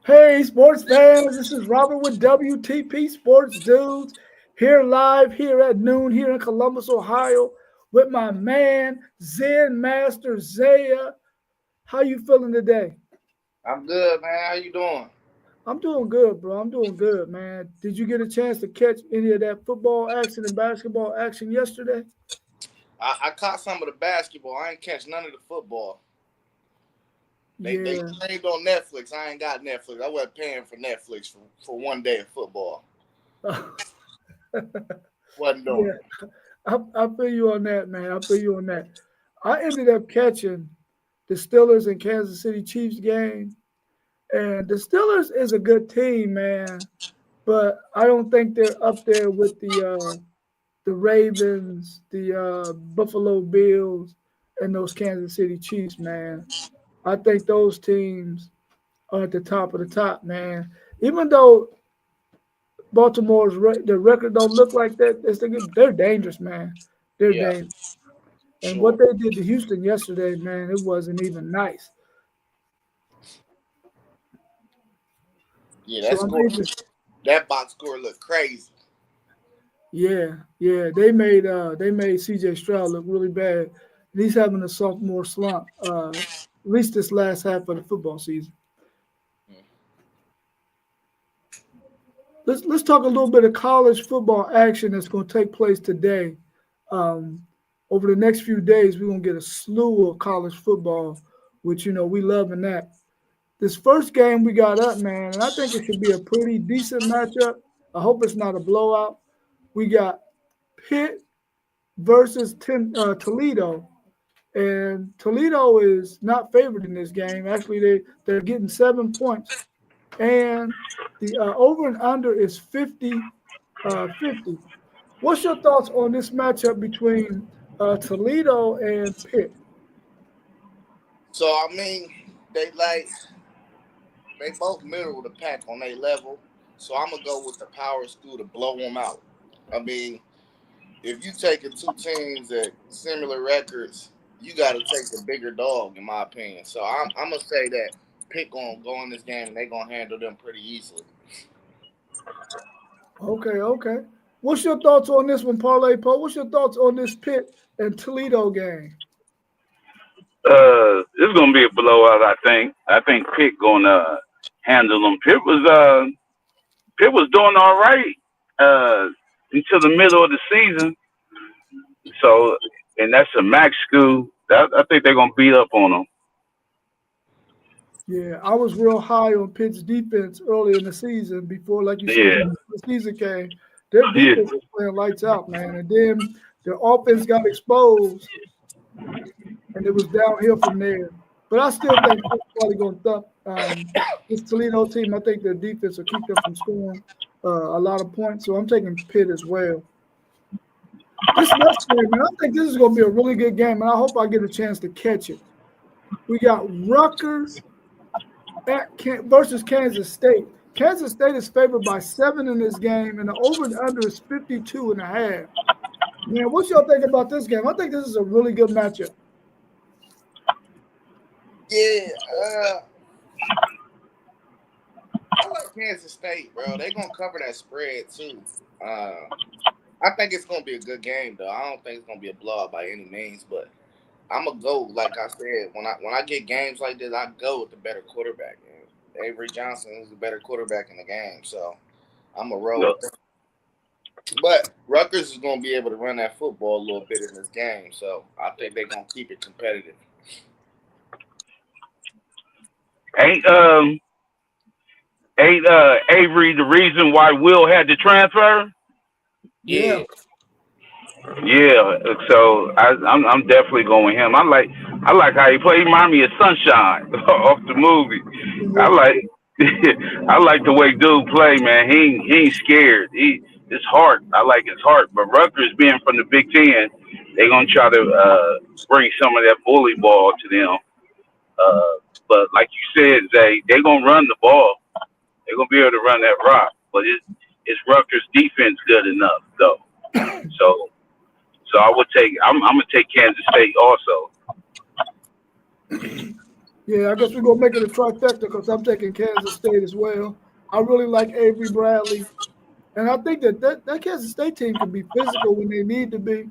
Hey, sports fans, this is Robert with WTP Sports Dudes here live here at noon here in Columbus, Ohio with my man Zen Master Zaya. How you feeling today? I'm good, man. How you doing? I'm doing good, bro. I'm doing good, man. Did you get a chance to catch any of that football action and basketball action yesterday? I caught some of the basketball. I ain't catch none of the football. They Yeah. streamed on Netflix. I ain't got Netflix. I wasn't paying for Netflix for one day of football. Wasn't doing Yeah, I feel you on that, man. I feel you on that. I ended up catching the Steelers and Kansas City Chiefs game. And the Steelers is a good team, man, but I don't think they're up there with the Ravens, the Buffalo Bills, and those Kansas City Chiefs, man. I think those teams are at the top of the top, man. Even though the record don't look like that, they're dangerous, man. They're it. Yeah, dangerous. And what sure. they did to Houston yesterday, man, it wasn't even nice. Yeah, So that I'm score, interested. that box score looked crazy. Yeah, yeah, they made CJ Stroud look really bad. He's having a sophomore slump. At least this last half of the football season. Let's talk a little bit of college football action that's going to take place today. Um, Over the next few days, we're going to get a slew of college football, which we loving that. This first game we got up, man, and I think it should be a pretty decent matchup. I hope it's not a blowout. We got Pitt versus Toledo. And Toledo is not favored in this game. Actually, they're getting 7 points, and the over and under is 50. What's your thoughts on this matchup between Toledo and Pitt? So I mean, they like they both middle of the pack on their level. So I'm gonna go with the power school to blow them out. I mean, if you taking two teams at similar records, you got to take the bigger dog, in my opinion. So I'm gonna say that Pitt gonna go in this game and they gonna handle them pretty easily. Okay, okay. What's your thoughts on this one, Parlay Poe? What's your thoughts on this Pitt and Toledo game? It's gonna be a blowout. I think Pitt gonna handle them. Pitt was doing all right uh, until the middle of the season. So, and that's a max school. I think they're gonna beat up on them. Yeah, I was real high on Pitt's defense early in the season before, like you said, Yeah, the season came. Their yeah, defense was playing lights out, man. And then their offense got exposed, and it was downhill from there. But I still think Pitt's probably going to thump this Toledo team. I think their defense will keep them from scoring a lot of points. So I'm taking Pitt as well. This next game, man, I think this is going to be a really good game, and I hope I get a chance to catch it. We got Rutgers versus Kansas State. Kansas State is favored by 7 in this game, and the over and under is 52.5. Man, what y'all think about this game? I think this is a really good matchup. Yeah, I like Kansas State, bro. They gonna cover that spread too. Uh, I think it's gonna be a good game, though. I don't think it's gonna be a blowout by any means, but I'm gonna go. Like I said, when I get games like this, I go with the better quarterback. And Avery Johnson is the better quarterback in the game, so I'm gonna roll no, with them. But Rutgers is gonna be able to run that football a little bit in this game, so I think they're gonna keep it competitive. ain't Avery the reason why Will had to transfer? Yeah. Yeah, Yeah, so I'm definitely going with him. I like how he play. He remind me of Sunshine off the movie. I Yeah. like I like the way dude play, man. He ain't scared. His heart. I like his heart. But Rutgers being from the Big Ten, they gonna try to bring some of that bully ball to them. But like you said, they gonna run the ball. They're gonna be able to run that rock. But it's Rutgers defense good enough though. So so I'm gonna take Kansas State also. Yeah, I guess we're gonna make it a trifecta because I'm taking Kansas State as well. I really like Avery Bradley, and I think that Kansas State team can be physical when they need to be.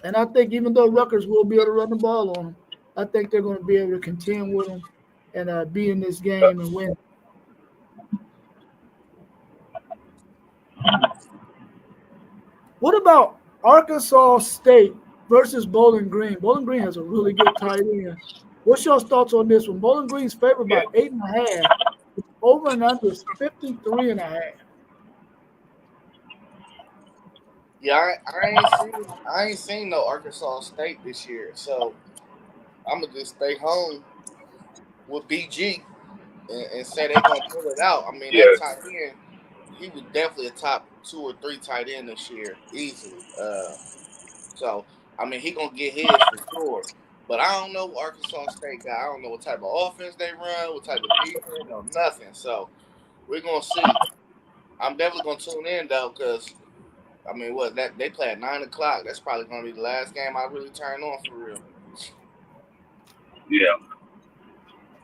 And I think even though Rutgers will be able to run the ball on them, I think they're going to be able to contend with them and be in this game and win. What about Arkansas State versus Bowling Green? Bowling Green has a really good tight end. What's your thoughts on this one? Bowling Green's favored Yeah. by 8.5. Over and under is 53.5. Yeah, I ain't seen no Arkansas State this year, so I'm gonna just stay home with BG and say they're gonna pull it out. I mean, that Yeah. tight end, he was definitely a top 2 or 3 tight end this year, easily. So I mean, he gonna get his for sure. But I don't know what Arkansas State got. I don't know what type of offense they run, what type of defense, or nothing. So we're gonna see. I'm definitely gonna tune in though, because I mean, what that they play at 9 o'clock. That's probably gonna be the last game I really turn on for real. Yeah.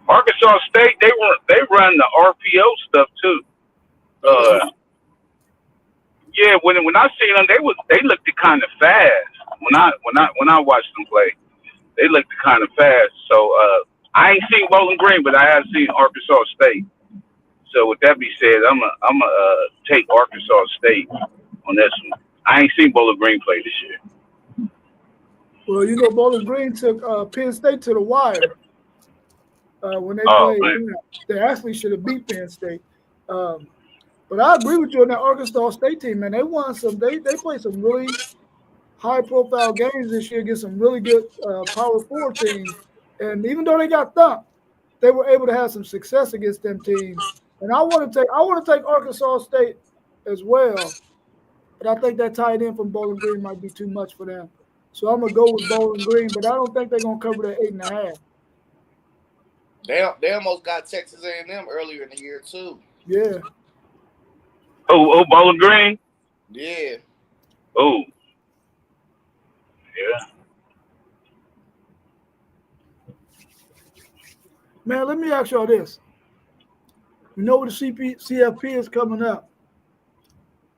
Arkansas State, they run the RPO stuff too. Oh, really? Yeah, when I seen them, they looked kind of fast. When I watched them play, they looked kind of fast. So I ain't seen Bowling Green, but I have seen Arkansas State. So with that being said, I'm take Arkansas State on this one. I ain't seen Bowling Green play this year. Well, you know, Bowling Green took Penn State to the wire when they Oh played. man, You know, they actually should have beat Penn State. Um, but I agree with you on that Arkansas State team, man. They won some. They played some really high profile games this year against some really good Power Four teams. And even though they got thumped, they were able to have some success against them teams. And I want to take Arkansas State as well, but I think that tight end from Bowling Green might be too much for them. So I'm gonna go with Bowling Green, but I don't think they're gonna cover that 8.5. They almost got Texas A&M earlier in the year too. Yeah, oh Bowling Green. Yeah. Oh yeah. man. Let me ask y'all this: you know the CFP is coming up.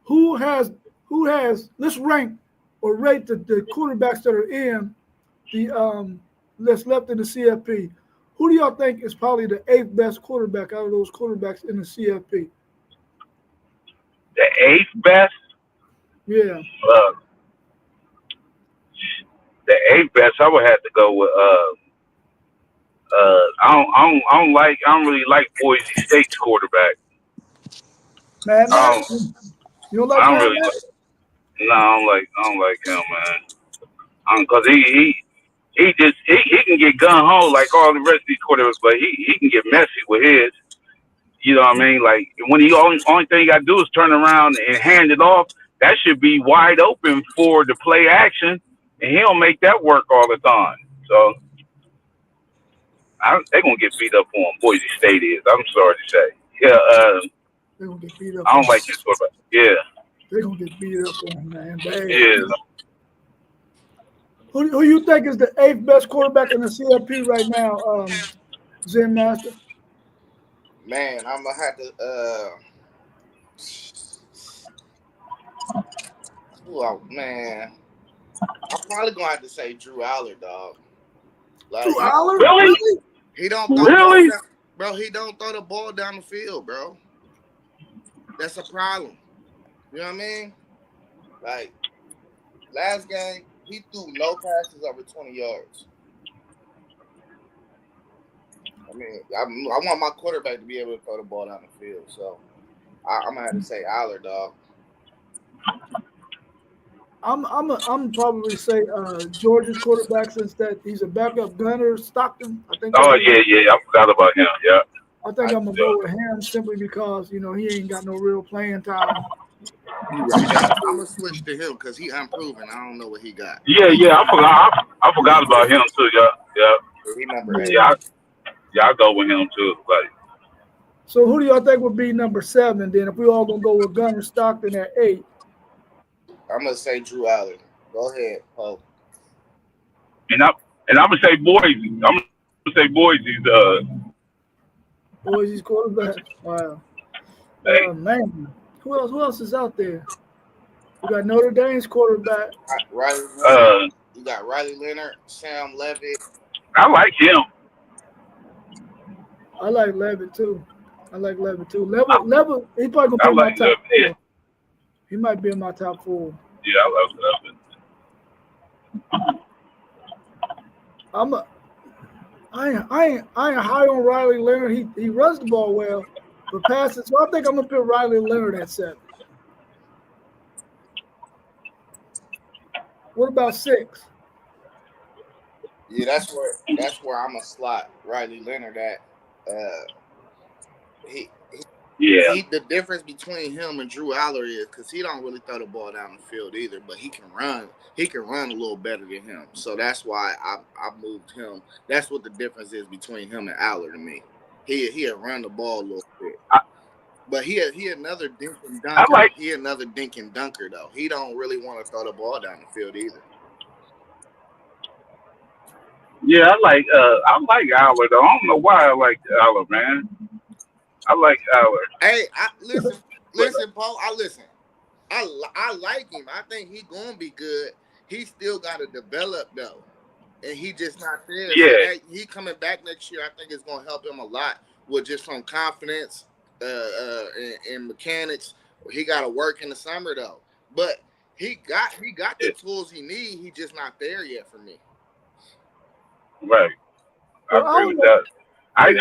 Who has who has? Let's rank or rate the quarterbacks that are in the that's left in the CFP. Who do y'all think is probably the eighth best quarterback out of those quarterbacks in the CFP? The eighth best. Yeah, Uh, the eighth best. I would have to go with I don't really like Boise State's quarterback. Mad I Max. don't You don't like I don't Mad really Max? like. No, I don't like him, man. Cause he can get gun ho like all the rest of these quarterbacks, but he can get messy with his. You know what I mean? Like when he only thing you got to do is turn around and hand it off. That should be wide open for the play action, and he don't make that work all the time. So they're gonna get beat up on. Boise State is. I'm sorry to say. Yeah, They're gonna get beat up I on. don't like this quarterback. Yeah, They're gonna get beat up on, man. Bad. yeah. Who you think is the eighth best quarterback in the CFP right now, Zen Master? Man, I'm gonna have to. Man, I'm probably gonna have to say Drew Aller, dog. Like Drew Aller? Really? Really? he don't throw the ball Really? down, bro. He don't throw the ball down the field, bro. That's a problem. You know what I mean? Like last game, he threw no passes over 20 yards. I mean, I want my quarterback to be able to throw the ball down the field. So I'm gonna have to say Aller, dog. I'm probably say Georgia's quarterback since that he's a backup gunner, Stockton. I think that's Oh his name. yeah. I forgot about him. Yeah. I think I'm gonna Yeah. go with him simply because he ain't got no real playing time. You right. I'm gonna switch to him because he unproven. I don't know what he got. Yeah. I forgot about him too. Yeah. He number 8. Yeah. I go with him too. Like, So who do y'all think would be number 7 then? If we all gonna go with Gunner Stockton at 8. I'm gonna say Drew Aller. Go ahead, Poe. and I'm gonna say Boise. I'm gonna say Boise's. Boise's quarterback. Wow. Hey, Man, who else is out there? We got Notre Dame's quarterback. Riley Leonard. uh, You got Riley Leonard, Sam Levitt. I like him. I like Levitt too. Levitt, he probably gonna be I in my like top him. four. He might be in my top four. Yeah, I love him. I ain't high on Riley Leonard. He runs the ball well, but passes. So I think I'm gonna put Riley Leonard at 7. What about 6? Yeah, that's where I'm a slot Riley Leonard at. He Yeah, the difference between him and Drew Aller is because he don't really throw the ball down the field either, but he can run. He can run a little better than him, so that's why I moved him. That's what the difference is between him and Aller to me. He'll run the ball a little bit, but he another dink and dunker. He another dink and dunker though. He don't really want to throw the ball down the field either. yeah, I like Aller though. I don't know why I like Aller, man. I like Aller. Hey, listen, Paul. I like him. I think he's gonna be good. He still got to develop though, and he just not there. Yeah. So he coming back next year. I think it's gonna help him a lot with just from confidence, and mechanics. He got to work in the summer though, but he got the tools he need. He just not there yet for me. Right. I agree with that. I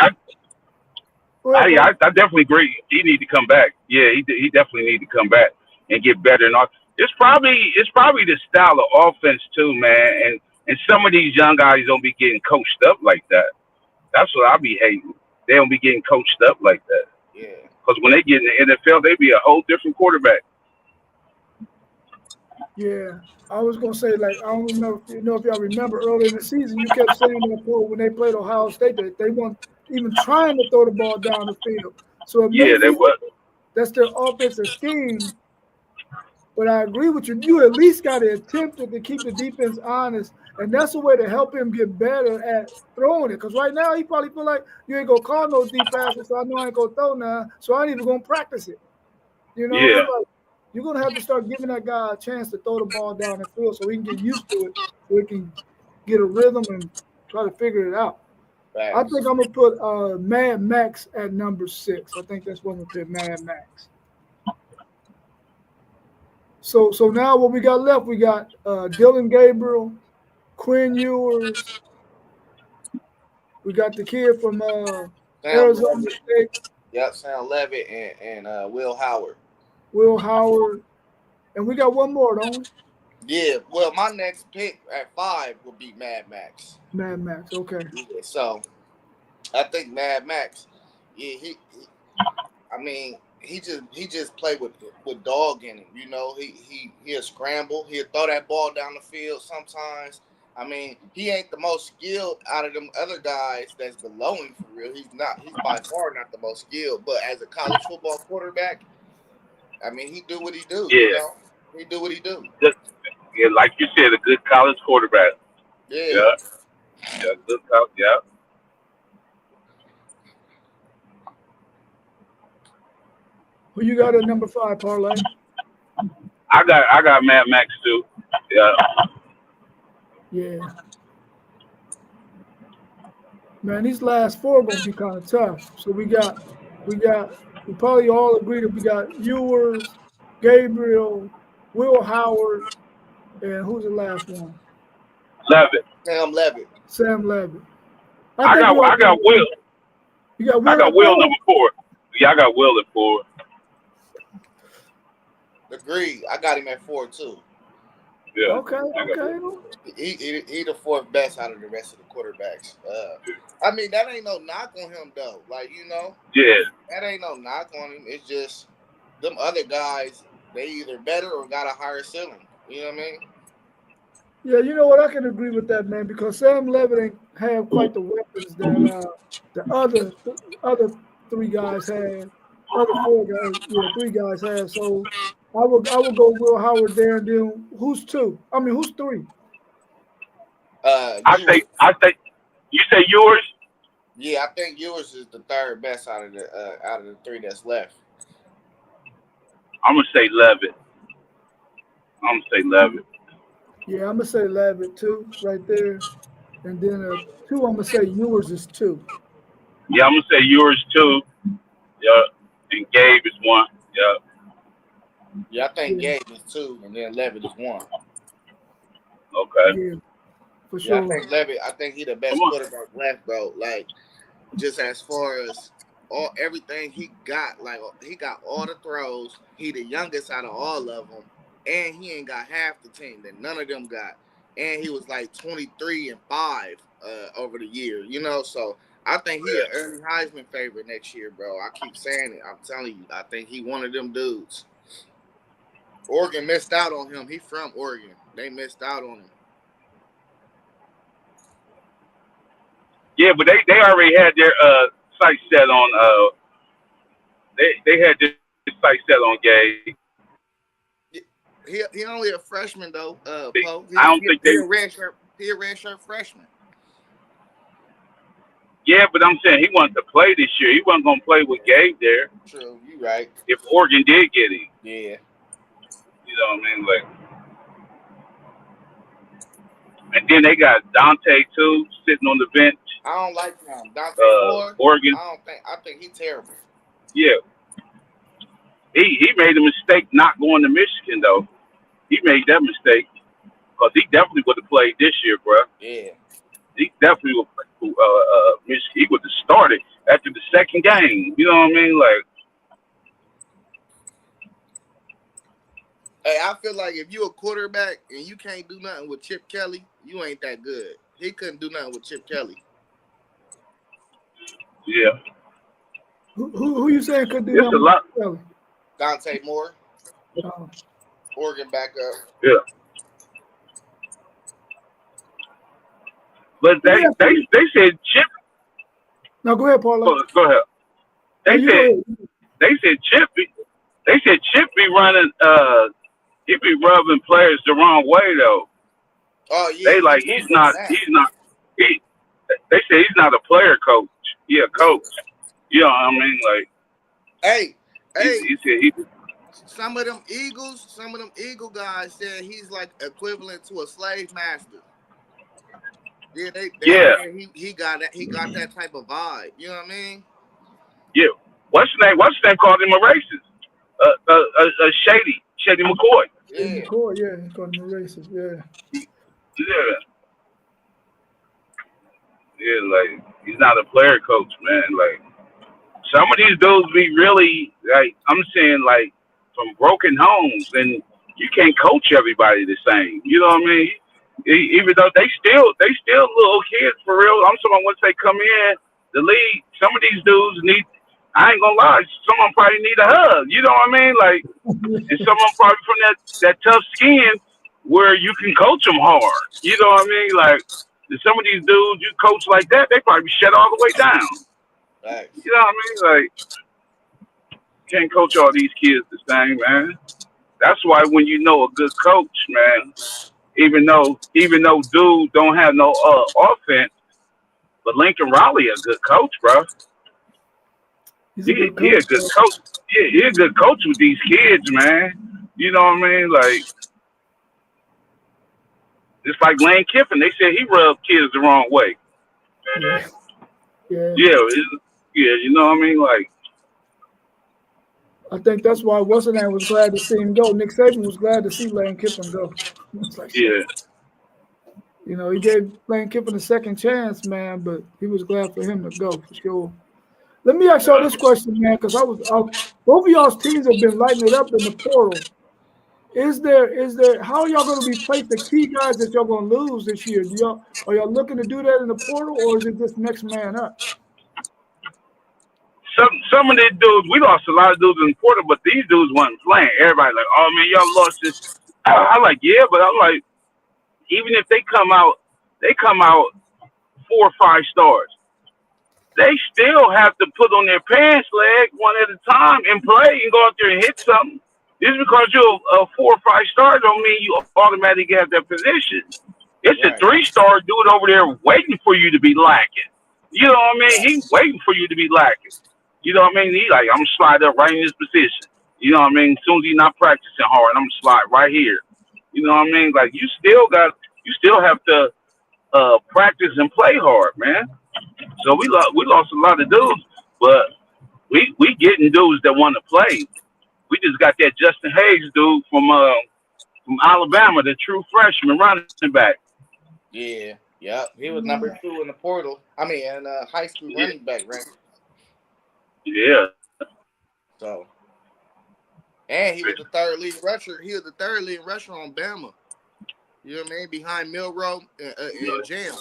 definitely agree. He need to come back. Yeah, he definitely need to come back and get better. And all. It's probably the style of offense too, man. And some of these young guys don't be getting coached up like that. That's what I be hating. They don't be getting coached up like that. Yeah. Because when they get in the NFL, they be a whole different quarterback. Yeah, I was gonna say, like, I don't know if y'all remember early in the season, you kept saying that when they played Ohio State that they weren't even trying to throw the ball down the field. So it Yeah, they was. That's their offensive scheme. But I agree with you. You at least got to attempt it to keep the defense honest, and that's a way to help him get better at throwing it. Because right now he probably feel like you ain't gonna call no deep passes, so I know I ain't gonna throw now, so I ain't even gonna practice it. You know, Yeah. like, you're gonna have to start giving that guy a chance to throw the ball down the field so he can get used to it, so he can get a rhythm and try to figure it out. Facts. I think I'm gonna put Mad Max at number 6. I think that's what I'm gonna put Mad Max. So now what we got left, we got Dylan Gabriel, Quinn Ewers. We got the kid from Arizona State. Yep, Sam Levitt and Will Howard. Will Howard. And we got one more, don't we? Yeah, well, my next pick at 5 would be Mad Max. Mad Max, okay. Yeah, so I think Mad Max, yeah, he just played with dog in him. You know, he'll scramble, he'll throw that ball down the field sometimes. I mean, he ain't the most skilled out of them other guys that's below him for real. He's by far not the most skilled, but as a college football quarterback, I mean, he do what he do. Yeah. You know? He do what he do. Yeah, like you said, a good college quarterback. Yeah. Yeah, good college. Yeah. Who you got at number 5, Parlay? I got Mad Max too. Yeah. Yeah. Man, these last 4 gonna be kind of tough. So we probably all agree that we got Ewers, Gabriel, Will Howard, and who's the last one? Levitt. Sam Levitt. I got Will. You got Will. I got Will number 4. Yeah, I got Will at 4. Agreed. I got him at 4 too. Yeah. Okay. He the 4th best out of the rest of the quarterbacks. I mean, that ain't no knock on him though. Like, you know. Yeah. That ain't no knock on him. It's just them other guys, they either better or got a higher ceiling. You know what I mean? Yeah, you know what? I can agree with that, man, because Sam Levitt ain't have quite the weapons that the other 3 guys had. Other 4 guys, 3 guys had. So I would go Will Howard there, and then who's 2? I mean, who's 3? I say you say yours. Yeah, I think yours is the third best out of the three that's left. I'm gonna say Levitt. I'm gonna say Levitt. Yeah, I'm gonna say Lavitt too, right there. And then two, I'm gonna say yours is two. Yeah, I'm gonna say yours too. Yeah, and Gabe is one. Yeah. Yeah, I think Yeah, Gabe is two, and then Levitt is one. Okay. yeah, for Yeah, I sure. think Levitt. I think he the Come best on. quarterback left, bro. Like just as far as all everything he got, like he got all the throws. He the youngest out of all of them, and he ain't got half the team that none of them got. And he was like 23-5 over the year, So I think he an early Heisman favorite next year, bro. I keep saying it. I'm telling you, I think he one of them dudes. Oregon missed out on him. He from Oregon. They missed out on him. Yeah, but they already had their sight set on they had their sight set on Gabe. He only a freshman though. Poe. I don't think they. He a red shirt. He a red shirt freshman. Yeah, but I'm saying he wanted to play this year. He wasn't gonna play with Gabe there True, you right. if Oregon did get him. Yeah. You know what I mean? Like, and then they got Dante too sitting on the bench. I don't like him. Dante Moore. Oregon. I think he's terrible. Yeah, he made a mistake not going to Michigan though. He made that mistake because he definitely would have played this year, bro. Yeah. He definitely would. Michigan. He would have started after the second game. You know what I mean? Like, Hey, I feel like if you a quarterback and you can't do nothing with Chip Kelly, you ain't that good. He couldn't do nothing with Chip Kelly. yeah. Who you saying could do It's a lot. that? Dante Moore, Oh, Oregon backup. Yeah. But they said Chip. no, go ahead, Paula. Go ahead. They You said go ahead. they said Chip. They said Chip be running. He be rubbing players the wrong way though. Oh yeah. They like he's not. He. They say he's not a player coach. He a coach. You know what I mean? Like. Hey. He said he. Some of them Eagle guys said he's like equivalent to a slave master. Yeah, he got that type of vibe. You know what I mean? Yeah. What's his name called him a racist. Shady McCoy. Yeah. McCoy, yeah, he called him a racist. Yeah. Yeah. Yeah, like he's not a player coach, man. Like some of these dudes be really like I'm saying like from broken homes, and you can't coach everybody the same. You know what I mean? Even though they still little kids for real. I'm someone once they come in the league, some of these dudes need. I ain't gonna lie, some of them probably need a hug. You know what I mean? Like, and some of them probably from that tough skin where you can coach them hard. You know what I mean? Like, some of these dudes you coach like that, they probably shut all the way down. Right. You know what I mean? Like, can't coach all these kids the same, man. That's why when you know a good coach, man, even though dude don't have no offense, but Lincoln Riley a good coach, bro. He's a good coach. He a good coach. Yeah, he a good coach with these kids, man. You know what I mean? Like, it's like Lane Kiffin. They said he rubbed kids the wrong way. Yeah. Yeah, you know what I mean? Like, I think that's why what's name was glad to see him go. Nick Saban was glad to see Lane Kiffin go. Like, yeah. You know, he gave Lane Kiffin a second chance, man, but he was glad for him to go for sure. Let me ask y'all this question, man, because both of y'all's teams have been lighting it up in the portal. Is there how are y'all going to replace the key guys that y'all going to lose this year? Are y'all looking to do that in the portal, or is it just next man up? Some of these dudes, we lost a lot of dudes in the portal, but these dudes wasn't playing. Everybody like, oh man, y'all lost this. I like, yeah, but I'm like, even if they come out 4 or 5 stars, they still have to put on their pants leg one at a time and play and go out there and hit something. Just because you're a 4 or 5 star don't mean you automatically have that position. It's a 3-star dude over there waiting for you to be lacking. You know what I mean? He waiting for you to be lacking. You know what I mean? He like, I'm gonna slide up right in this position. You know what I mean? As soon as he's not practicing hard, I'm gonna slide right here. You know what I mean? Like you still have to practice and play hard, man. So we lost a lot of dudes, but we getting dudes that want to play. We just got that Justin Hayes dude from Alabama, the true freshman running back. Yeah, yep. He was number 2 in the portal. I mean, in high school Yeah, running back, right? yeah, So, and he was the third leading rusher. He was the third leading rusher on Bama. You know what I mean? Behind Milrow and Jam.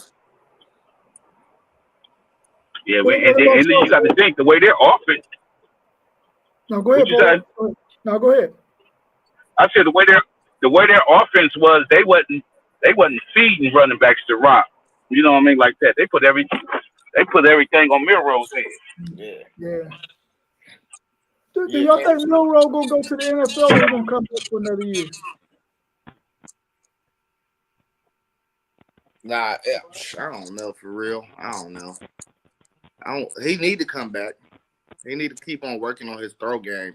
yeah. What about And then you got to y'all? think the way they're offense. Now go What ahead, you say? Paul. Now go ahead. I said the way their offense was, they wasn't feeding running backs to rock. You know what I mean? Like that. They put everything on Milrose head. Yeah. Yeah. Do Yeah. y'all think Milrow gonna go to the NFL or he gonna come back for another year? Nah, yeah, I don't know for real. I don't know. He need to come back. He need to keep on working on his throw game.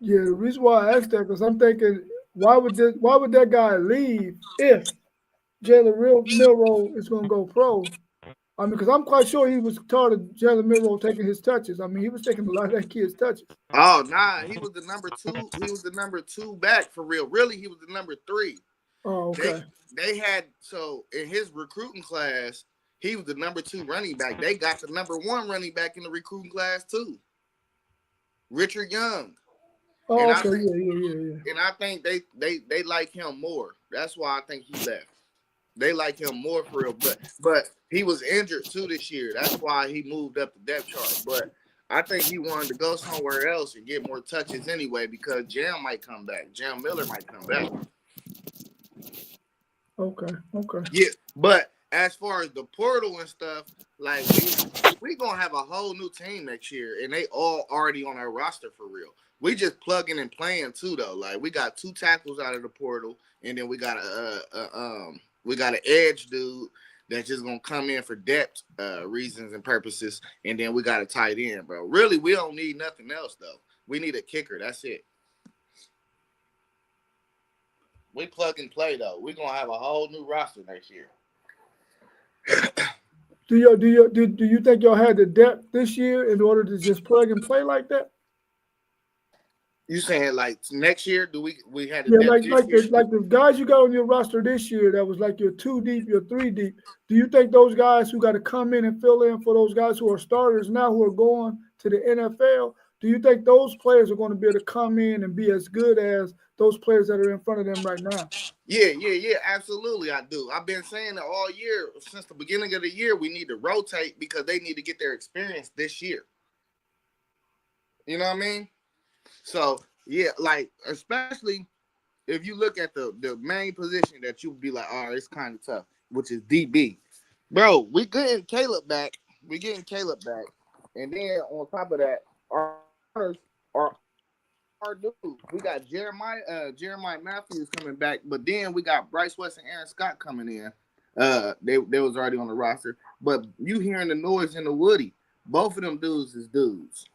Yeah, the reason why I asked that because I'm thinking, why would that guy leave if Jalen Milrow is gonna go pro? I mean, because I'm quite sure he was tired of Jalen Milrow taking his touches. I mean, he was taking a lot of that kid's touches. Oh nah, he was the number 2. He was the number 2 back for real. Really, he was the number 3. Oh, okay. They had so in his recruiting class, he was the number 2 running back. They got the number 1 running back in the recruiting class too, Richard Young. Oh, And I okay. think Yeah. and I think they like him more. That's why I think he left. They like him more for real. But he was injured too this year. That's why he moved up the depth chart. But I think he wanted to go somewhere else and get more touches anyway because Jam might come back. Jam Miller might come back. Okay. Yeah, but as far as the portal and stuff, like we gonna have a whole new team next year, and they all already on our roster for real. We just plugging and playing too, though. Like we got 2 tackles out of the portal, and then we got an edge dude that's just gonna come in for depth reasons and purposes, and then we got a tight end, bro. Really, we don't need nothing else though. We need a kicker. That's it. We plug and play though. We're gonna have a whole new roster next year. Do you think y'all had the depth this year in order to just plug and play like that? You saying like next year? Do we had the Yeah, depth this year? like the guys you got on your roster this year that was like your 2 deep, your 3 deep. Do you think those guys who got to come in and fill in for those guys who are starters now who are going to the NFL, do you think those players are going to be able to come in and be as good as those players that are in front of them right now? Yeah, absolutely I do. I've been saying that all year since the beginning of the year. We need to rotate because they need to get their experience this year. You know what I mean? So yeah, like especially if you look at the main position that you would be like, oh, it's kind of tough, which is DB. Bro, we getting Caleb back. And then on top of that, our are our dudes. We got Jeremiah Matthews coming back, but then we got Bryce West and Aaron Scott coming in. They was already on the roster, but you hearing the noise in the Woody. Both of them dudes is dudes.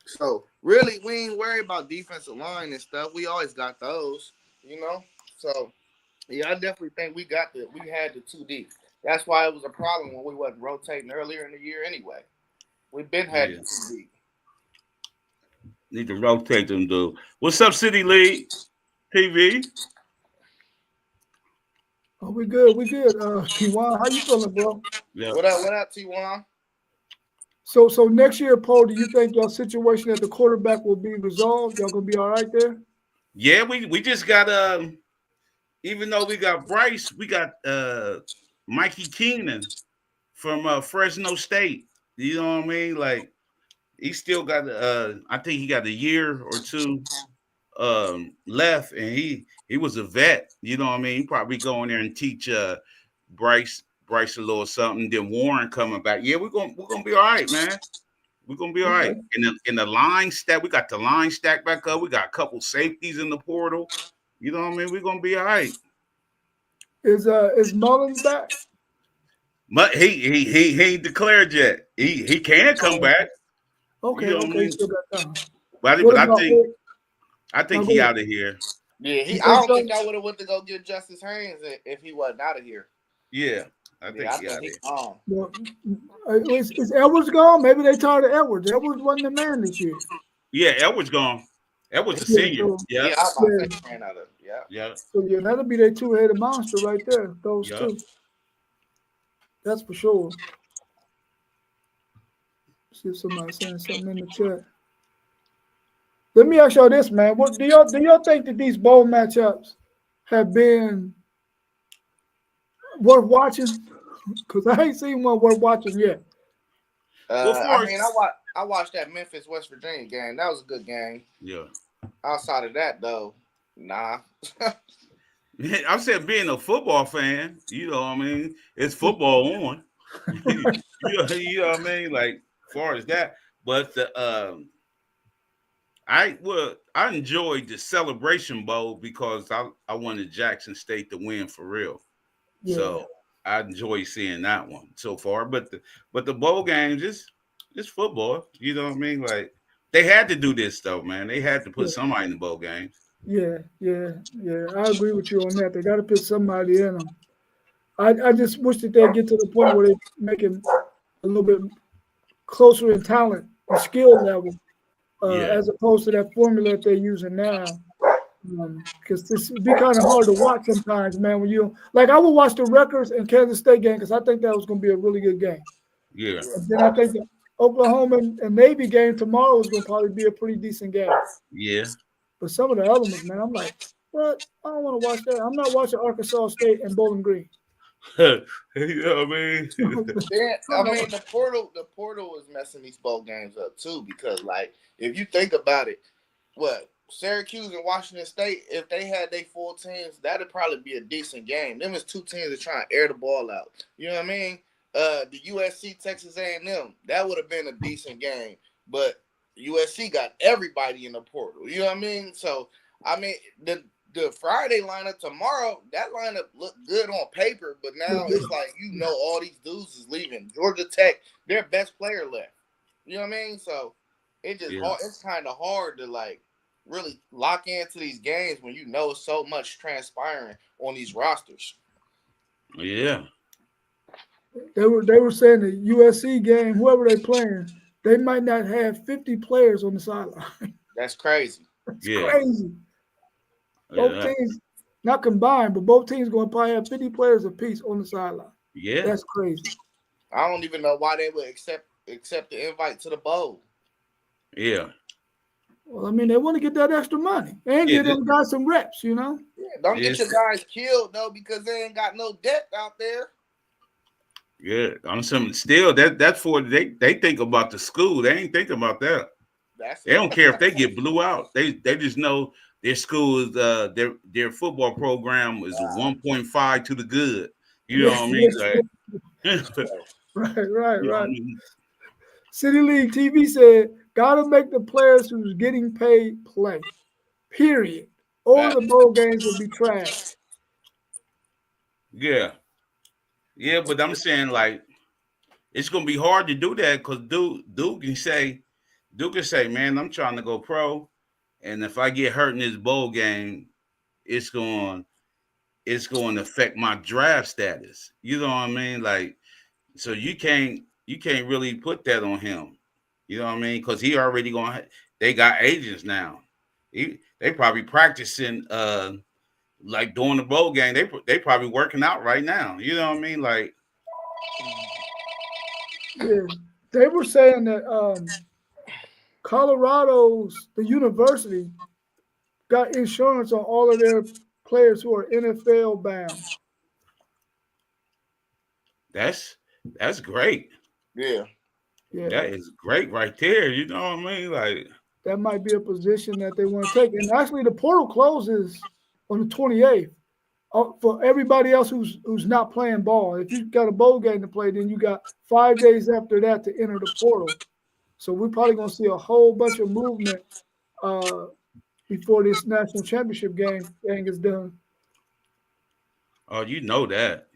So really, we ain't worried about defensive line and stuff. We always got those, you know. So yeah, I definitely think we had the 2 deep. That's why it was a problem when we wasn't rotating earlier in the year anyway. We've been had Yeah. the 2 deep. Need to rotate them, dude. What's up, City League TV? Oh, we good. T1, how you feeling, bro? Yeah. What up, T1? So next year, Paul, do you think your situation at the quarterback will be resolved? Y'all gonna be all right there? Yeah, we just got even though we got Bryce, we got Mikey Keenan from Fresno State. You know what I mean? Like he still got I think he got a year or two left, and he was a vet. You know what I mean? He probably go in there and teach Bryce a little something. Then Warren coming back. Yeah, we're gonna be all right, man. We're gonna be all right. Okay. In the line stack, we got the line stack back up. We got a couple safeties in the portal. You know what I mean? We're gonna be all right. Is Mullins back? But he ain't declared yet. He can come back. You Okay, know what I okay, mean? still got time. But What I about think no, he go out ahead. of here. Yeah, You I think don't so? think I would have went to go get Justice Haynes if he wasn't out of here. Yeah, I think Yeah, I he out think of he's here. gone. Well, is Edwards gone? Maybe they tired of Edwards. Edwards wasn't the man this year. Yeah, Edwards gone. Edwards a Yeah, senior. so Yeah, Yeah, I was about yeah, to say he ran out of. Yeah. yeah, so yeah, that'll be their two-headed monster right there. Those yeah. two, that's for sure. See if somebody's saying something in the chat. Let me ask y'all this, man. What do y'all think that these bowl matchups have been worth watching? Because I ain't seen one worth watching yet. Well, I for mean, I watched that Memphis West Virginia game. That was a good game. yeah. Outside of that, though, nah. I said being a football fan, you know what I mean? It's football on. You know what I mean? Like far as that. But the I enjoyed the Celebration Bowl because I wanted Jackson State to win for real. Yeah, So I enjoy seeing that one so far. But the bowl games it's football. You know what I mean? Like they had to do this though, man. They had to put yeah, somebody in the bowl games. yeah. I agree with you on that. They got to put somebody in them. I just wish that they get to the point where they make it a little bit closer in talent and skill level, Yeah, as opposed to that formula that they're using now. Because this would be kind of hard to watch sometimes, man. When you like, I would watch the Rutgers and Kansas State game because I think that was going to be a really good game. yeah, And then I think the Oklahoma and Navy game tomorrow is going to probably be a pretty decent game. yeah. But some of the other ones, man, I'm like, what? I don't want to watch that. I'm not watching Arkansas State and Bowling Green. You know what I mean? Then I mean, the portal is messing these bowl games up too because, like, if you think about it, what Syracuse and Washington State, if they had their full teams, that'd probably be a decent game. Them is two teams that trying to air the ball out. You know what I mean? The USC Texas A&M, that would have been a decent game, but USC got everybody in the portal. You know what I mean? So I mean the Friday lineup tomorrow, that lineup looked good on paper, but now it's like all these dudes is leaving. Georgia Tech, their best player left. You know what I mean? So Yeah, it's kind of hard to like really lock into these games when so much transpiring on these rosters. yeah, They were saying the USC game, whoever they playing, they might not have 50 players on the sideline. That's crazy. It's yeah, crazy. Both yeah, teams, not combined, but both teams going to probably have 50 players apiece on the sideline. yeah, That's crazy. I don't even know why they would accept the invite to the bowl. yeah. Well, I mean, they want to get that extra money and Yeah, get them guys some reps, you know? Yeah, don't get it's your guys killed though because they ain't got no depth out there. yeah. I'm saying still that's for they think about the school. They ain't thinking about that. That's They don't care if they get blew out. They just know their school is their football program is a 1.5 to the good. You know Yeah, what I mean? yes, Like, right. you know what I mean? City League TV said, gotta make the players who's getting paid play. Period. Or the bowl games will be trash. Yeah, yeah. But I'm saying like it's gonna be hard to do that because Duke can say, man, I'm trying to go pro, and if I get hurt in this bowl game, it's going to affect my draft status. You know what I mean? Like, so you can't really put that on him. You know what I mean? Because he already going. They got agents now. They probably practicing like during the bowl game. They probably working out right now. You know what I mean? Like, Yeah. They were saying that the university, got insurance on all of their players who are NFL bound. that's great. yeah. Yeah. That is great right there. You know what I mean? Like, That might be a position that they want to take. And actually, the portal closes on the 28th. For everybody else who's not playing ball. If you got a bowl game to play, then you got 5 days after that to enter the portal. So we're probably going to see a whole bunch of movement before this national championship game thing is done. Oh, you know that.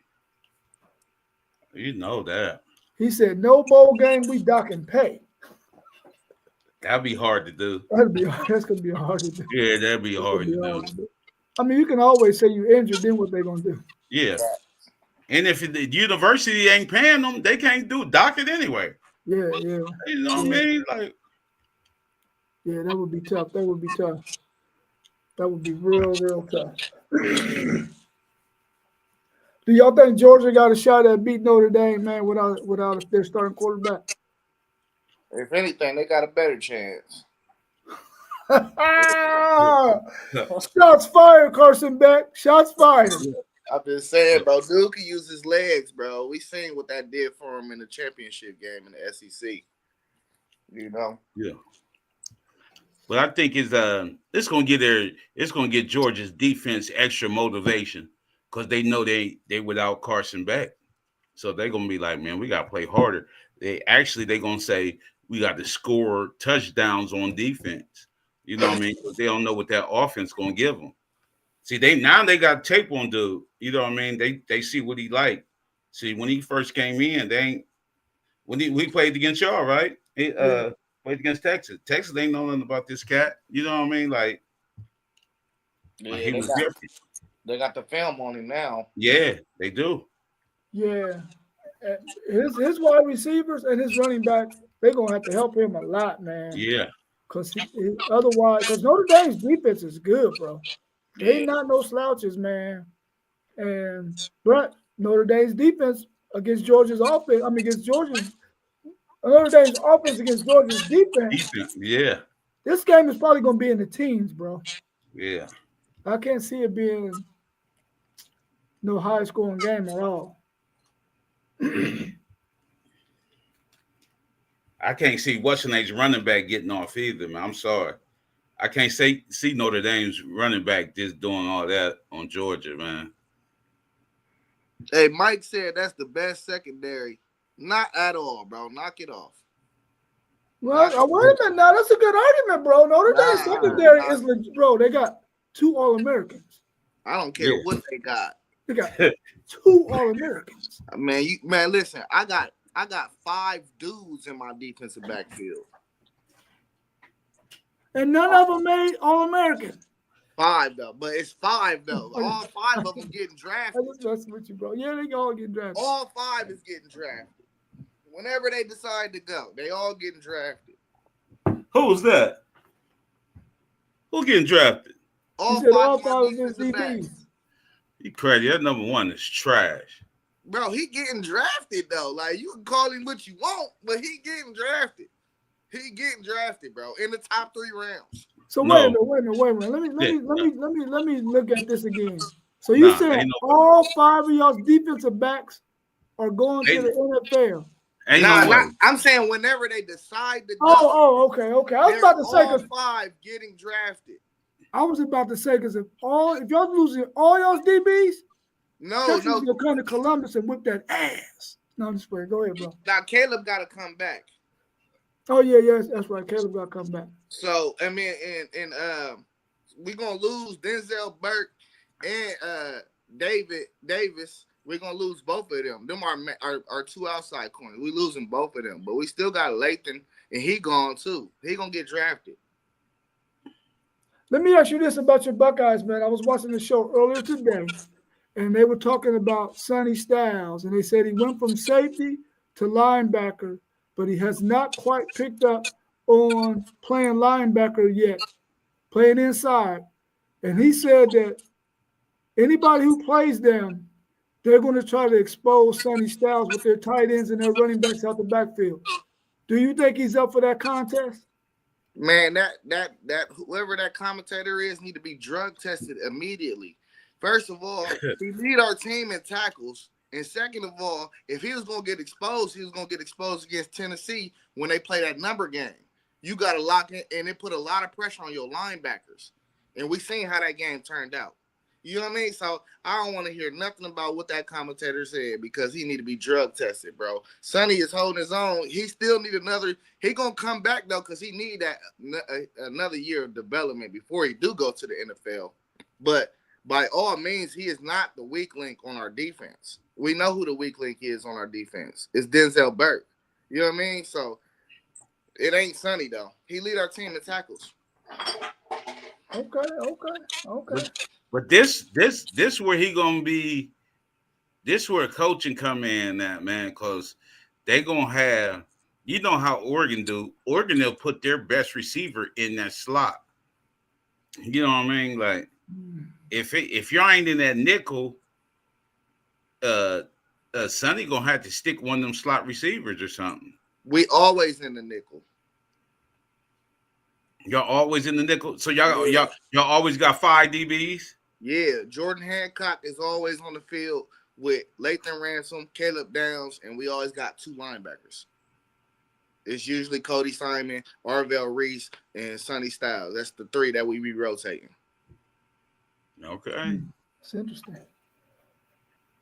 You know that. He said, "No bowl game, we dock and pay." That'd be hard to do. That's gonna be hard to do. Yeah, that'd be That's gonna hard be to do. hard to do. I mean, you can always say you injured, then what they gonna do? Yeah. And if the university ain't paying them, they can't do dock it anyway. Yeah, You know what I mean? Like, yeah. That would be tough. That would be tough. That would be real tough. Do y'all think Georgia got a shot at beat Notre Dame, man, without their starting quarterback? If anything, they got a better chance. Shots fired, Carson Beck. Shots fired. I've been saying, bro, dude can use his legs, bro. We seen what that did for him in the championship game in the SEC. You know? yeah. But I think it's gonna get Georgia's defense extra motivation because they know they without Carson Beck. So they're gonna be like, man, we gotta play harder. They're gonna say we got to score touchdowns on defense. You know what I mean? Because they don't know what that offense gonna give them. See, they got tape on dude. You know what I mean? They see what he like. See, when he first came in, we played against y'all, right? Played against Texas. Texas ain't know nothing about this cat. You know what I mean? Like he was different. They got the film on him now. Yeah, they do. Yeah. His wide receivers and his running back, they're gonna have to help him a lot, man. Yeah. Because Notre Dame's defense is good, bro. They not no slouches, man. But Notre Dame's defense against Georgia's offense, Notre Dame's offense against Georgia's defense. Yeah. This game is probably gonna be in the teens, bro. Yeah. I can't see it being no high scoring game at all. I can't see what's your name's running back getting off either, man. I'm sorry. I can't see Notre Dame's running back just doing all that on Georgia, man. Hey, Mike said that's the best secondary. Not at all, bro. Knock it off. Well, wait a minute now. That's a good argument, bro. Notre Dame's secondary is legit, bro. They got 2 All-Americans. I don't care what they got. They got 2 All-Americans. Man, listen. I got 5 dudes in my defensive backfield. And none of them made All-American. 5 though, but it's 5 though. All 5 of them getting drafted. I just messing with you, bro. Yeah, they all getting drafted. All 5 is getting drafted. Whenever they decide to go, they all getting drafted. Who's that? Who's getting drafted? All 5 of his DBs. He crazy. That number 1 is trash. Bro, he getting drafted though. Like you can call him what you want, but he getting drafted. He getting drafted, bro, in the top 3 rounds. So wait a minute. Let me look at this again. So you said all 5 of y'all's defensive backs are going to the NFL. I'm saying whenever they decide to go. Okay. I was about to say all 5 getting drafted. I was about to say because if y'all losing all y'all's DBs, Texas gonna come to Columbus and whip that ass. No, I'm just playing. Go ahead, bro. Now Caleb got to come back. Oh yeah, that's right. Caleb got to come back. So I mean, and we're gonna lose Denzel Burke and David Davis. We're gonna lose both of them. Them are our 2 outside corners. We losing both of them, but we still got Lathan, and he gone too. He gonna get drafted. Let me ask you this about your Buckeyes, man. I was watching the show earlier today, and they were talking about Sonny Styles, and they said he went from safety to linebacker, but he has not quite picked up on playing linebacker yet, playing inside. And he said that anybody who plays them, they're going to try to expose Sonny Styles with their tight ends and their running backs out the backfield. Do you think he's up for that contest? Man, that whoever that commentator is need to be drug tested immediately. First of all, he lead our team in tackles. And second of all, if he was going to get exposed, he was going to get exposed against Tennessee when they play that number game. You got to lock in, and it put a lot of pressure on your linebackers. And we seen how that game turned out. You know what I mean? So I don't want to hear nothing about what that commentator said because he need to be drug tested, bro. Sonny is holding his own. He still need another. He gonna come back though because he need that another year of development before he do go to the NFL. But by all means, he is not the weak link on our defense. We know who the weak link is on our defense. It's Denzel Burke. You know what I mean? So it ain't Sonny though. He lead our team in tackles. Okay. But this where he gonna be. This where coaching come in at, man, because they gonna have. You know how Oregon do. Oregon, they'll put their best receiver in that slot. You know what I mean? Like if y'all ain't in that nickel, Sonny gonna have to stick one of them slot receivers or something. We always in the nickel. Y'all always in the nickel. So y'all always got 5 DBs? Yeah, Jordan Hancock is always on the field with Lathan Ransom, Caleb Downs, and we always got 2 linebackers. It's usually Cody Simon, Arvell Reese, and Sonny Styles. That's the 3 that we be rotating. Okay. It's interesting.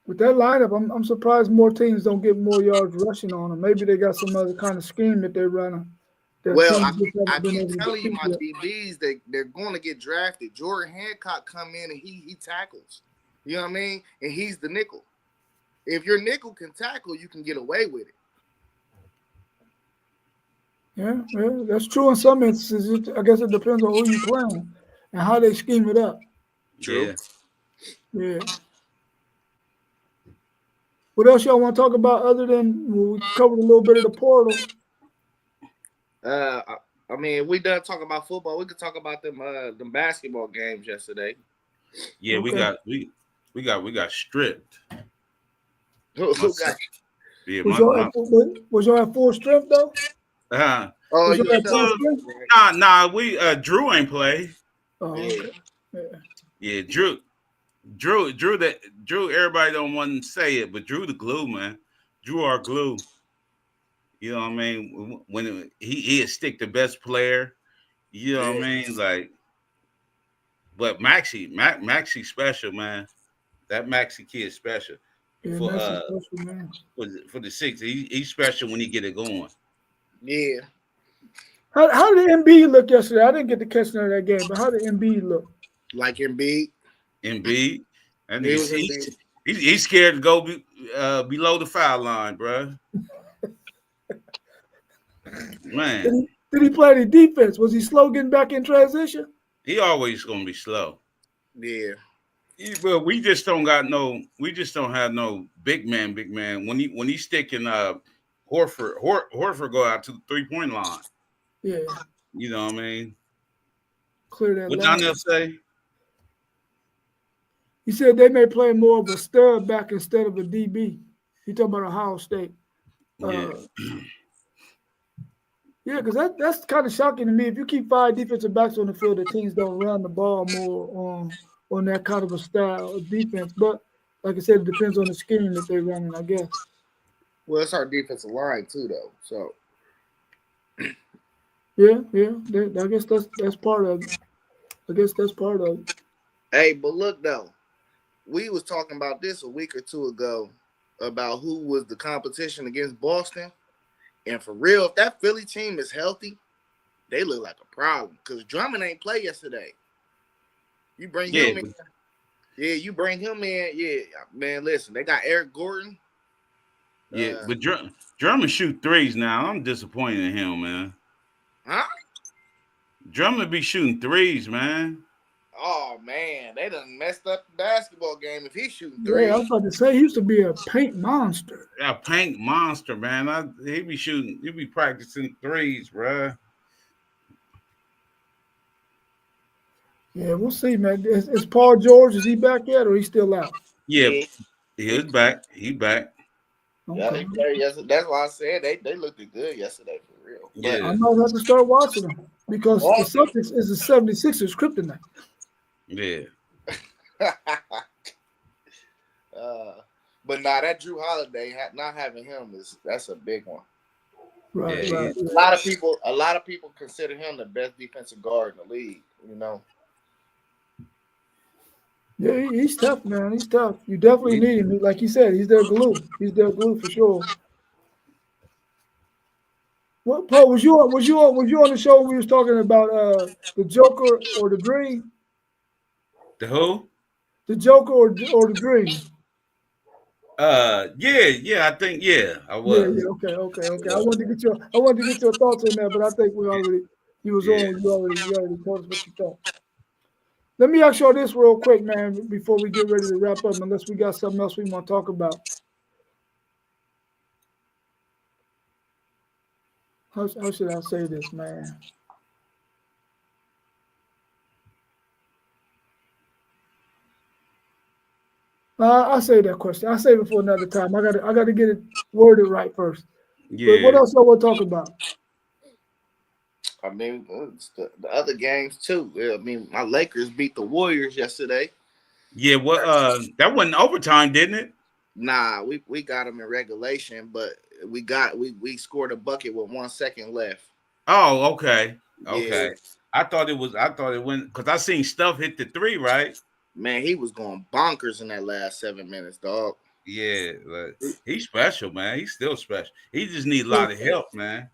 With that lineup, I'm surprised more teams don't get more yards rushing on them. Maybe they got some other kind of scheme that they're running. Well, I keep telling you, my DBs, they're going to get drafted. Jordan Hancock come in and he tackles. You know what I mean? And he's the nickel. If your nickel can tackle, you can get away with it. Yeah, that's true in some instances. I guess it depends on who you playing and how they scheme it up. True. Yeah. What else y'all want to talk about other than we covered a little bit of the portal? I mean, we done talking about football. We could talk about them basketball games yesterday. Yeah, okay. we got stripped. Who got? Yeah, was y'all at full strength though? Oh, you at full strength? Nah. We Drew ain't play. Oh, okay. Yeah, Drew. Everybody don't want to say it, but Drew the glue, man. Drew our glue. You know what I mean? When he'd stick the best player. You know what I mean? Like, but Maxie special, man. That Maxie kid special. Yeah, for special, man. For the 6, he's special when he get it going. Yeah. How did Embiid look yesterday? I didn't get to catch none of that game, but how did Embiid look? Like Embiid. And he's scared to go below the foul line, bro. Man, did he play the defense? Was he slow getting back in transition? He always gonna be slow. Yeah. Well, we just don't have no big man. When he's sticking Horford go out to the 3-point line. Yeah. You know what I mean? Clear that. What Donnell say? He said they may play more of a stud back instead of a DB. He talking about Ohio State. Yeah, because that's kind of shocking to me. If you keep 5 defensive backs on the field, the teams don't run the ball more on that kind of a style of defense. But like I said, it depends on the scheme that they're running, I guess. Well, it's our defensive line too, though. So yeah. I guess that's part of it. Hey, but look though, we was talking about this a week or 2 ago about who was the competition against Boston. And for real, if that Philly team is healthy, they look like a problem. Because Drummond ain't play yesterday. You bring him in. Yeah, you bring him in. Yeah, man, listen, they got Eric Gordon. Yeah, but Drummond shoot 3s now. I'm disappointed in him, man. Huh? Drummond be shooting 3s, man. Oh, man, they done messed up the basketball game if he's shooting 3s. Yeah, I was about to say, he used to be a paint monster. A paint monster, man. He be practicing 3s, bro. Yeah, we'll see, man. Is Paul George, is he back yet or he still out? Yeah. He is back. He back. Okay. Yeah, they played yesterday. That's why I said they looked good yesterday for real. Yeah. I might have to start watching them because the Celtics is the 76ers kryptonite. Yeah. But that Drew Holiday not having him that's a big one. Right. A lot of people consider him the best defensive guard in the league. You know. Yeah, he's tough, man. He's tough. You definitely need him. Like you said, he's their glue. He's their glue for sure. What Paul was you on the show when we was talking about the Joker or the Dream? The who? The Joker or the Dream? Yeah, I think I Yeah, was. yeah, okay. I Yeah. wanted to get your thoughts on that, but I think we already you was Yeah. on. You already told us what you thought. Let me ask y'all this real quick, man, before we get ready to wrap up, unless we got something else we want to talk about. How should I say this, man? I say that question. I save it for another time. I got to get it worded right first. But what Yeah. else y'all want to talk about? I mean, it's the other games too. I mean, my Lakers beat the Warriors yesterday. Yeah, that wasn't overtime, didn't it? Nah, we got them in regulation, but we scored a bucket with 1 second left. Oh, okay. Yeah, Okay. I thought it went because I seen stuff hit the three, right? man, he was going bonkers in that last 7 minutes, dog. Yeah, but he's special, man. He's still special. He just need a lot of help, man.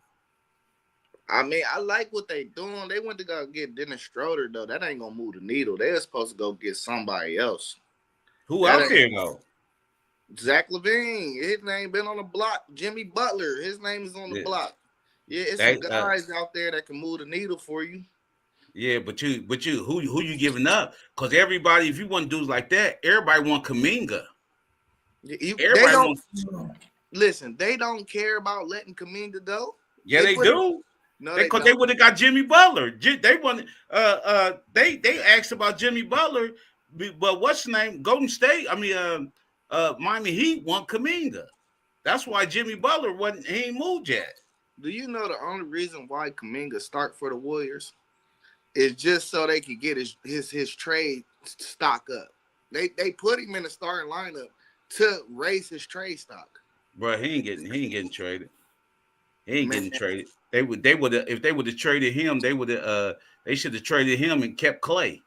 I mean, I like what they doing. They went to go get Dennis Schroeder though. That ain't gonna move the needle. They were supposed to go get somebody else. Who That out ain't there though? Zach Levine. His name been on the block. Jimmy Butler. His name is on the Yeah, block. Yeah, it's some they guys out there that can move the needle for you. yeah, who you giving up? Because everybody, if you want dudes like that, everybody want Kaminga. They Everybody don't want. listen. They don't care about letting Kaminga go. Yeah, They they put him. do. No, They they Because they don't. would have got Jimmy Butler. They want they asked about Jimmy Butler, but what's the name? Golden State. I mean, Miami Heat want Kaminga. That's why Jimmy Butler wasn't. He ain't moved yet. Do you know the only reason why Kaminga start for the Warriors is just so they could get his trade stock up. They put him in the starting lineup to raise his trade stock. Bro, he ain't getting traded. He ain't Man, getting traded. They would have if they would have traded him, they should have traded him and kept Clay.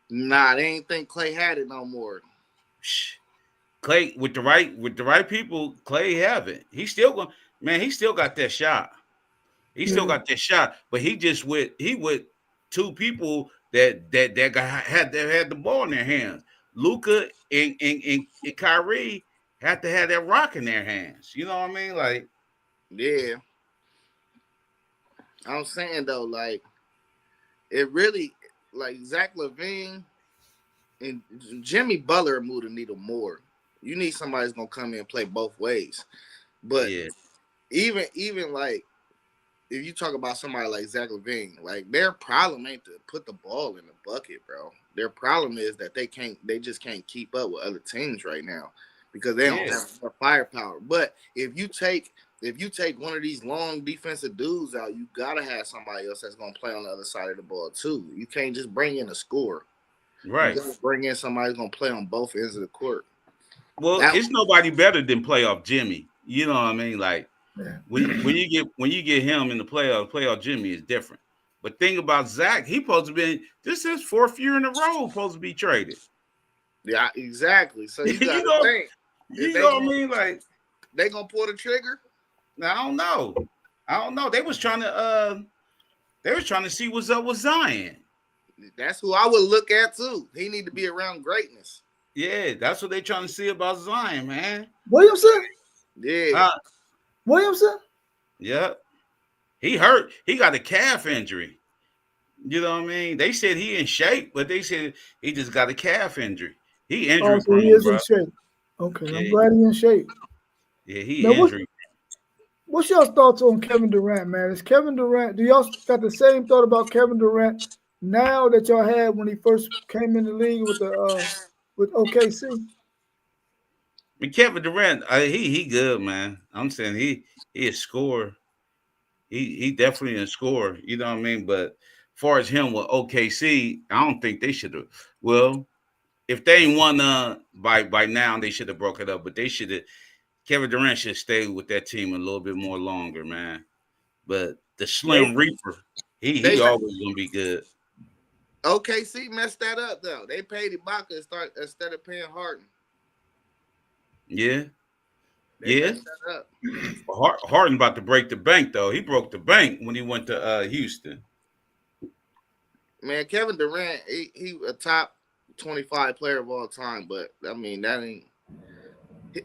nah, they ain't think Clay had it no more. Shh. Clay with the right people, Clay have it. He's still going, man, he still got that shot. He still Yeah, got that shot, but he with two people that had the ball in their hands. Luca and Kyrie had to have that rock in their hands. You know what I mean? Like, Yeah, I'm saying though, like it really, like Zach Levine and Jimmy Butler moved the needle more. You need somebody that's gonna come in and play both ways. But yeah, even like if you talk about somebody like Zach Levine, like their problem ain't to put the ball in the bucket, bro. Their problem is that they just can't keep up with other teams right now because they don't yeah, have enough firepower. But if you take one of these long defensive dudes out, you gotta have somebody else that's gonna play on the other side of the ball too. You can't just bring in a scorer. You right. gotta bring in somebody who's gonna play on both ends of the court. Well, That it's nobody better than playoff Jimmy. You know what I mean? Like yeah, when you get him in the playoffs, playoff Jimmy is different. But think about Zach, he supposed to be this is fourth year in a row supposed to be traded. yeah, exactly. So you you gotta know, think if you know what I mean? Like, they gonna pull the trigger. I don't know. I don't know. They was trying to see what's up with Zion. That's who I would look at too. He need to be around greatness. Yeah, that's what they trying to see about Zion, man. Williamson. Yeah, Uh, Williamson. yeah. He hurt. He got a calf injury. You know what I mean? They said he in shape, but they said he just got a calf injury. He Oh, injury so he prone, is in bro. shape. Okay, I'm Yeah, glad he's in shape. yeah, he Now, injury. what's y'all's thoughts on Kevin Durant, man? Is Kevin Durant? Do y'all got the same thought about Kevin Durant now that y'all had when he first came in the league with OKC? I mean, Kevin Durant, he good, man. I'm saying he a scorer. He definitely a scorer. You know what I mean? But as far as him with OKC, I don't think they should have. Well, if they ain't won by now, they should have broke it up. But they should have. Kevin Durant should stay with that team a little bit more longer, man. But the they Slim Reaper, he they always gonna be good. OKC messed that up though. They paid Ibaka instead of paying Harden. Yeah, They yeah. messed that up. Harden about to break the bank though. He broke the bank when he went to Houston. Man, Kevin Durant, he a top 25 player of all time, but I mean that ain't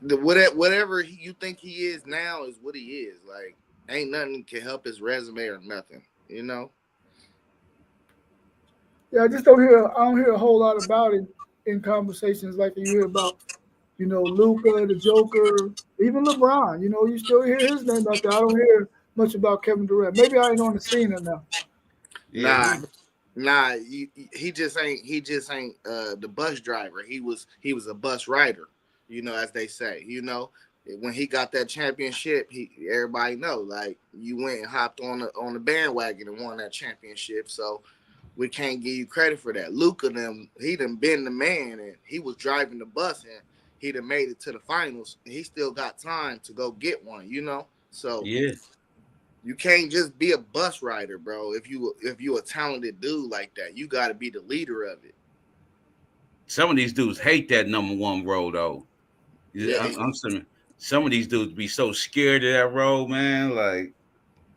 whatever you think he is now is what he is. Like ain't nothing can help his resume or nothing. You know. Yeah, I don't hear a whole lot about it in conversations like you hear about, Luca, the Joker, even LeBron. You still hear his name out there. I don't hear much about Kevin Durant. Maybe I ain't on the scene enough. Yeah, Nah, nah. He just ain't. He just ain't the bus driver. He was a bus rider. You know, as they say. You know, when he got that championship, everybody know like you went and hopped on the bandwagon and won that championship. So we can't give you credit for that. Luka he done been the man and he was driving the bus and he done made it to the finals. And he still got time to go get one. You know, so yeah. you can't just be a bus rider, bro. If you a talented dude like that, you got to be the leader of it. Some of these dudes hate that number one role though. Yeah, I'm saying some of these dudes be so scared of that role, man. Like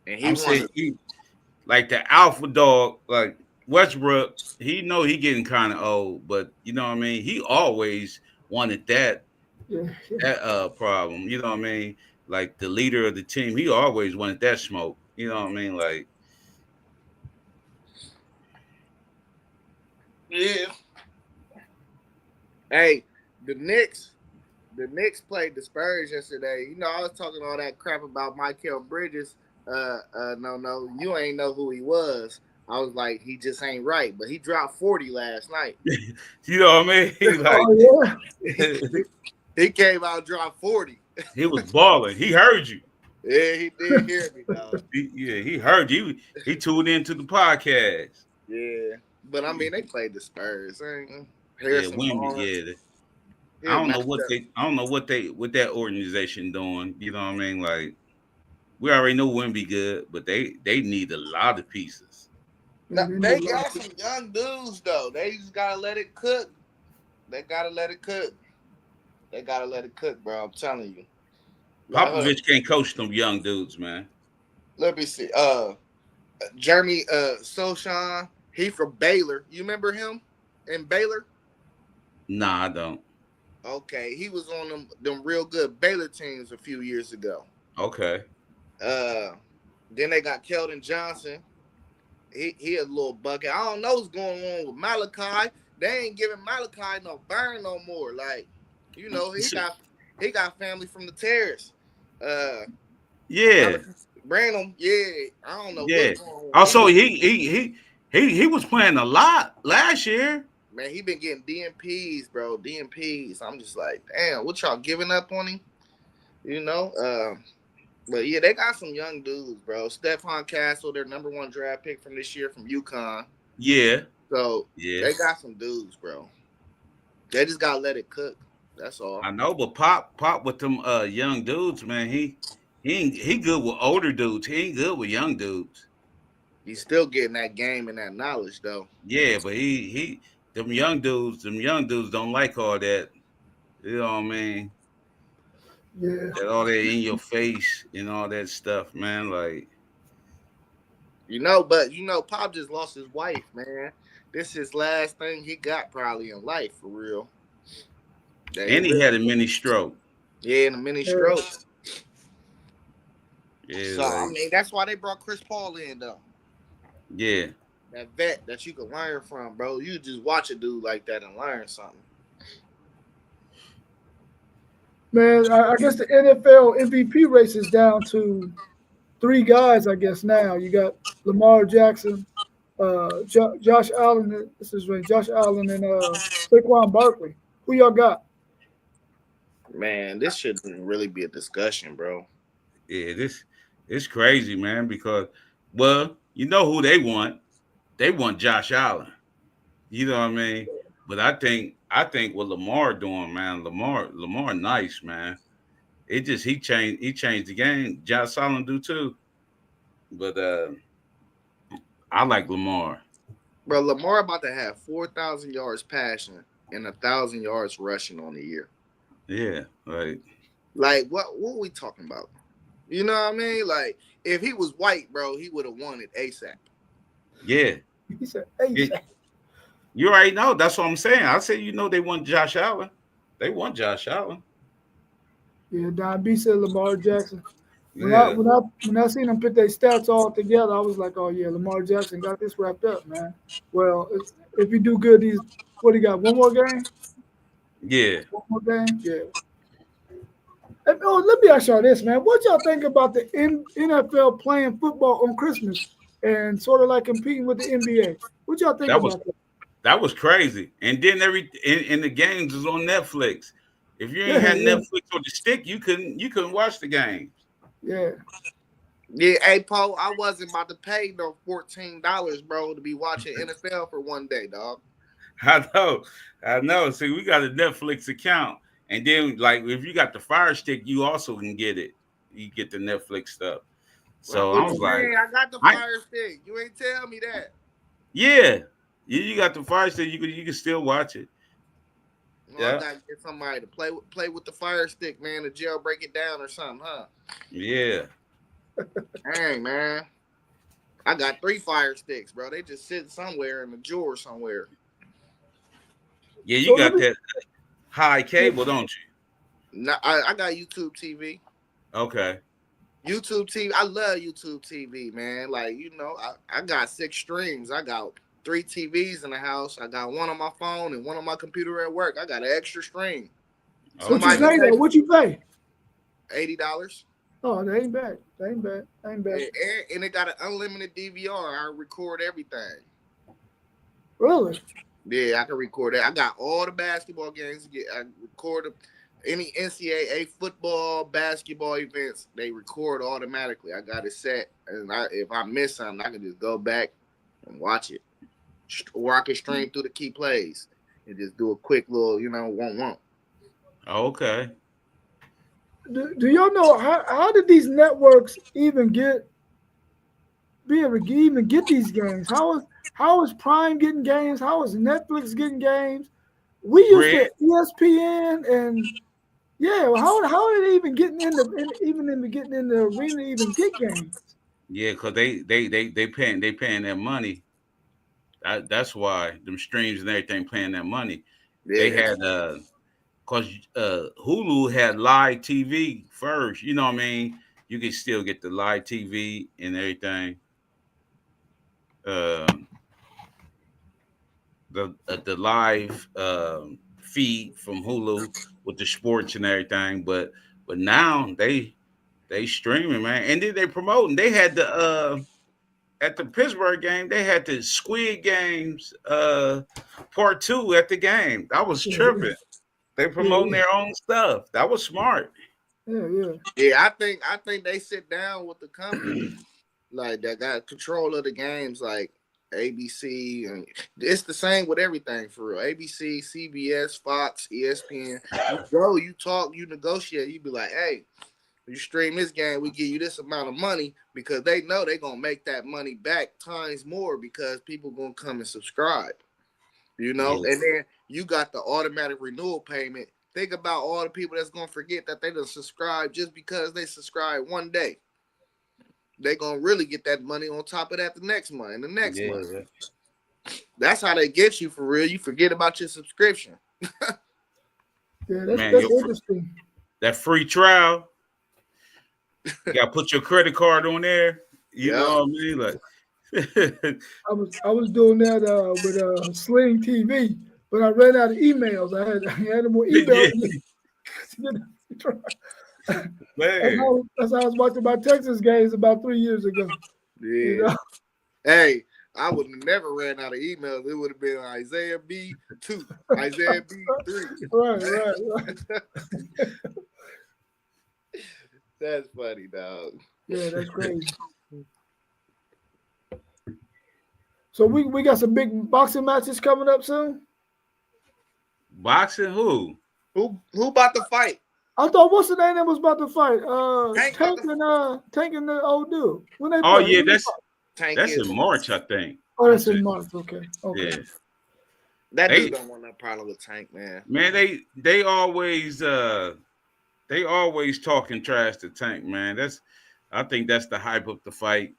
and he I'm won. saying, like the alpha dog, like Westbrook. He know he getting kind of old, but you know what I mean. He always wanted Yeah, that problem. You know what I mean. Like the leader of the team, he always wanted that smoke. You know what I mean. Like Yeah. Hey, the Knicks. The Knicks played the Spurs yesterday. You know, I was talking all that crap about Michael Bridges. No, you ain't know who he was. I was like, he just ain't right. But he dropped 40 last night. you know what I mean. Like oh yeah, He came out and dropped 40. he was balling. He heard you. Yeah, he did hear me, dog. He heard you. He tuned into the podcast. Yeah. But I mean, they played the Spurs. Yeah, Harrison Wimby. Barnes. Yeah, He was matched up. I don't know what that organization doing. You know what I mean? Like we already know Wimby good, but they need a lot of pieces. No, yeah, they need they a lot got of some young dudes though. They just gotta let it cook. They gotta let it cook. They gotta let it cook, bro. I'm telling you. Like, hold on. Popovich can't coach them young dudes, man. Let me see. Jeremy Sochan. He from Baylor. You remember him in Baylor? Nah, I don't. Okay, he was on them real good Baylor teams a few years ago. Okay. Uh, then they got Keldon Johnson. He a little bucket. I don't know what's going on with Malachi. They ain't giving Malachi no burn no more. Like, he got family from the terrace. Uh, Yeah, Malachi Branham, yeah. I don't know yeah. what's going on. Also, he was playing a lot last year. Man, he been getting DMPs, bro. DMPs. I'm just like, damn, what y'all giving up on him? You know? But yeah, they got some young dudes, bro. Stephon Castle, their number one draft pick from this year from UConn. Yeah, So yeah. they got some dudes, bro. They just gotta let it cook. That's all. I know, but Pop with them young dudes, man. He good with older dudes. He ain't good with young dudes. He's still getting that game and that knowledge, though. Yeah, but he them young dudes don't like all that. You know what I mean? yeah. That all that in your face and all that stuff, man. Like, But Pop just lost his wife, man. This is his last thing he got probably in life, for real. They and he really, had a mini stroke. yeah, in a mini Yeah. stroke. Yeah, So I like mean, that's why they brought Chris Paul in, though. yeah. That vet that you can learn from, bro. You just watch a dude like that and learn something. Man, I guess the NFL MVP race is down to three guys. I guess now you got Lamar Jackson, Josh Allen. This is right, Josh Allen and Saquon Barkley. Who y'all got? Man, this shouldn't really be a discussion, bro. Yeah, this it's crazy, man, because well, you know who they want. They want Josh Allen. You know what I mean? But I think what Lamar doing, man, Lamar nice, man. It just he changed the game. Josh Allen do too. But I like Lamar. Bro, Lamar about to have 4,000 yards passing and 1,000 yards rushing on the year. Yeah, like What are we talking about? You know what I mean? Like, if he was white, bro, he would have won it ASAP. yeah. He said, "Hey, Yeah. You already know. That's what I'm saying. I said, they want Josh Allen. They want Josh Allen. yeah." Don B said Lamar Jackson. When I Yeah. when I when I seen them put their stats all together, I was like, "Oh yeah, Lamar Jackson got this wrapped up, man." Well, if he do good, he's what he got? One more game? Yeah. One more game? Yeah. And, oh, let me ask y'all this, man. What y'all think about the NFL playing football on Christmas and sort of like competing with the NBA? What y'all think That was about that? that was crazy. And then and the games was on Netflix. If you ain't Yeah, had yeah, Netflix on the stick, you couldn't watch the games. yeah. Yeah, hey, Paul, I wasn't about to pay no $14, bro, to be watching NFL for one day, dog. I know. I know. See, we got a Netflix account. And then like if you got the Fire Stick, you also can get it. You get the Netflix stuff. So I What was you like, mean? I got the I Fire Stick. You ain't tell me that. yeah. You got the Fire Stick, you can still watch it. No, I Yeah. gotta get somebody to play with the Fire Stick, man, to jailbreak it down or something, huh? Yeah. Dang, man. I got 3 Fire Sticks, bro. They just sitting somewhere in the drawer somewhere. Yeah, So you let got me. that high cable, don't No, I got YouTube TV. you? Okay. YouTube TV. I love YouTube TV, man. Like, I got 6 streams. I got 3 TVs in the house. I got one on my phone and one on my computer at work. I got an extra stream. What you Somebody can Okay. pay though? pay What you pay? $80. Oh, that ain't bad. That ain't bad. That ain't bad. And it got an unlimited DVR. I record everything. Really? Yeah, I can record that. I got all the basketball games. I record any NCAA football, basketball events. They record automatically. I got it set, and if I miss something, I can just go back and watch it, or I can stream through the key plays and just do a quick little, won't. Okay. Do y'all know how did these networks even be able to even get these games? How is Prime getting games? How is Netflix getting games? We used Bread. to ESPN and yeah. How are they even getting getting in the arena to even get games? Yeah, because they paying their money. That's why them streams and everything paying their money. They Yeah, had cause Hulu had live TV first. You know what I mean? You can still get the live TV and everything. Um, the live feed from Hulu with the sports and everything. But now they streaming, man, and then they promoting. They had the at the Pittsburgh game, they had the Squid Games part 2 at the game. That was Yeah, tripping. They promoting yeah, their own stuff. That was smart. yeah, yeah. yeah. I think they sit down with the companies like that got control of the games, like ABC, and it's the same with everything for real. ABC, CBS, Fox, ESPN. You go, you talk, you negotiate. You be like, hey, you stream this game, we give you this amount of money because they know they're gonna make that money back times more because people gonna come and subscribe. Yeah, And then you got the automatic renewal payment. Think about all the people that's gonna forget that they done subscribe just because they subscribe one day. They gonna really get that money on top of that the next month and the next yeah, month. yeah. That's how they get you for real. You forget about your subscription. Yeah, Man, that's interesting. that free trial, you gotta put your credit card on there. You Yeah. know what I mean? Like, I was doing that with Sling TV, but I ran out of emails. I had more yeah, emails. man. That's how I was watching my Texas games about 3 years ago. You Yeah. know, Hey, I would have never ran out of emails. It would have been Isaiah B2, Isaiah B3. right. That's funny, dog. Yeah, that's crazy. So we got some big boxing matches coming up soon. Boxing who? Who about to fight? I thought what's the name that was about to fight? Tank about to Tank and the old dude. When they Oh play? yeah, When they fight? Tank that's is in March, I think. Oh, that's in March. Okay. Okay. Yeah. That dude don't want no problem with Tank, man. Man, they always talking trash to Tank, man. I think that's the hype of the fight.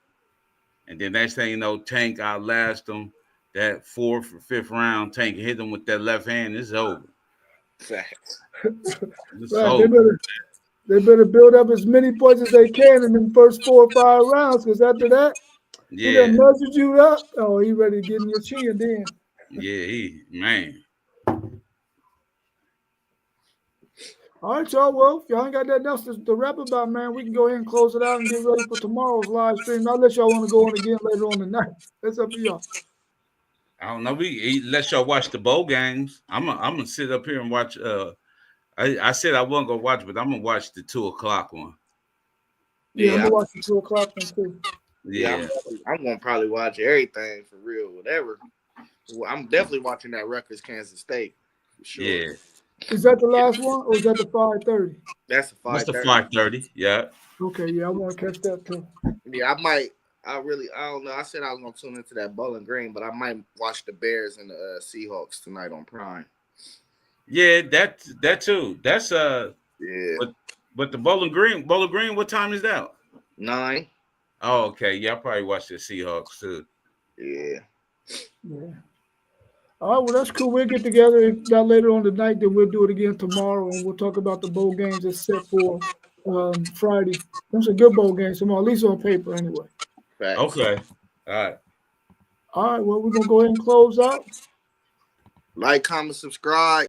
And then next thing you know, Tank outlast him. That 4th or 5th round, Tank hit him with that left hand. It's over. Facts. It's Right. over. They better build up as many points as they can in the first 4 or 5 rounds, because after that, he done measured you up. Oh, he ready to get in your chin then. Yeah, man. All right, y'all. Well, if y'all ain't got nothing else to rap about, man, we can go ahead and close it out and get ready for tomorrow's live stream. I'll let y'all want to go on again later on tonight. That's up to y'all. I don't know. We let y'all watch the bowl games. I'm gonna sit up here and watch. I said I wasn't gonna watch, but I'm gonna watch the 2 o'clock one. Yeah, I'm gonna watch the 2 o'clock one too. Yeah, I'm gonna probably watch everything for real, whatever. Well, I'm definitely watching that Rutgers Kansas State for sure. Yeah. Is that the last one, or is that the 5:30? That's the 5:30. What's the 5:30? Yeah. Okay, yeah, I want to catch that too. Yeah, I might. I don't know. I said I was gonna tune into that Bowling Green, but I might watch the Bears and the Seahawks tonight on Prime. Yeah, that too. That's yeah. But the Bowling Green, what time is that? 9. Oh, okay. Yeah, I'll probably watch the Seahawks too. Yeah. Yeah. All right, well, that's cool. We'll get together if not later on tonight, then we'll do it again tomorrow, and we'll talk about the bowl games that's set for Friday. That's a good bowl game tomorrow, at least on paper anyway. Facts. Okay. All right. All right, well, we're going to go ahead and close out. Like, comment, subscribe.